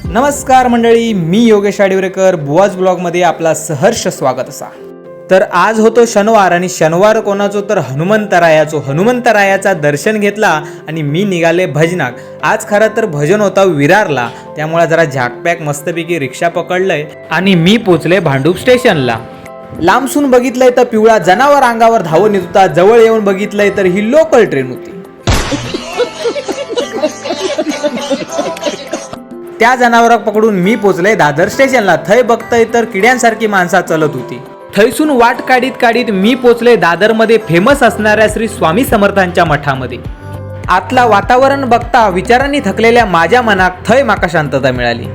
नमस्कार मंडळी, मी योगेश आडिवरेकर बुवाज ब्लॉगमध्ये आपला सहर्ष स्वागत असा. तर आज होतो शनिवार आणि शनिवार कोणाचो तर हनुमंतरायाचा दर्शन घेतला आणि मी निघाले भजनाक. आज खरं तर भजन होता विरारला, त्यामुळे जरा झाकपॅक मस्तपैकी रिक्षा पकडलंय आणि मी पोचले भांडूप स्टेशनला. लांबसून बघितलंय तर पिवळा जनावर अंगावर धावून येत होता, जवळ येऊन बघितलंय तर ही लोकल ट्रेन होती. त्या जनावराक पकडून मी पोचले दादर स्टेशनला. थंय बघतय तर किड्यांसारखी माणसा चलत होती. थैसून वाट काढीत काढीत मी पोचले दादरमध्ये फेमस असणाऱ्या श्री स्वामी समर्थांच्या मठामध्ये. आतला वातावरण बघता विचारांनी थकलेल्या माझ्या मनाक थय माका शांतता मिळाली.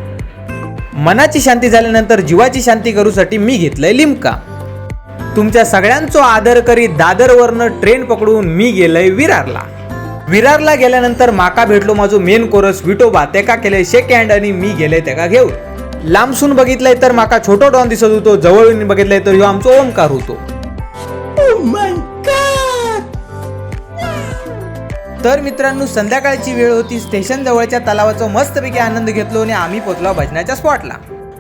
मनाची शांती झाल्यानंतर जीवाची शांती करूसाठी मी घेतलंय लिमका. तुमच्या सगळ्यांचो आदर करीत दादरवरनं ट्रेन पकडून मी गेलय विरारला. विरारला गेल्यानंतर माका भेटलो माझो मेन कोरस विटोबा. त्याका केले शेक हँड आणि मी गेले त्याका घेऊन. लांबसून बघितलंय तर माका छोटो डॉन दिसत होतो, जवळून बघितलंय तर ह्यो आमचो ओमकार होतो. तर मित्रांनो, संध्याकाळची वेळ होती. स्टेशन जवळच्या तलावाचा मस्तपैकी आनंद घेतलो आणि आम्ही पोचलो भजनाच्या स्पॉटला.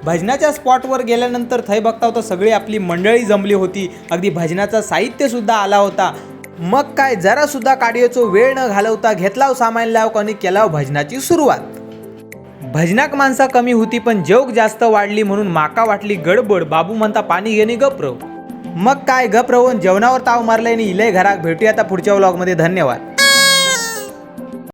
भजनाच्या स्पॉटवर गेल्यानंतर थै बघता होता सगळी आपली मंडळी जमली होती. अगदी भजनाचा साहित्य सुद्धा आला होता. मग काय, जरा सुद्धा काढीचो वेळ न घालवता घेतलाव सामान लाव आणि केलाव भजनाची सुरुवात. भजनाक माणसा कमी होती पण जोग जास्त वाढली म्हणून माका वाटली गडबड. बाबू म्हणता पाणी घेणे गप्रव. मग काय गप रवून जेवणावर ताव मारलाय आणि इलय घराक. भेटूया आता पुढच्या व्लॉगमध्ये. धन्यवाद.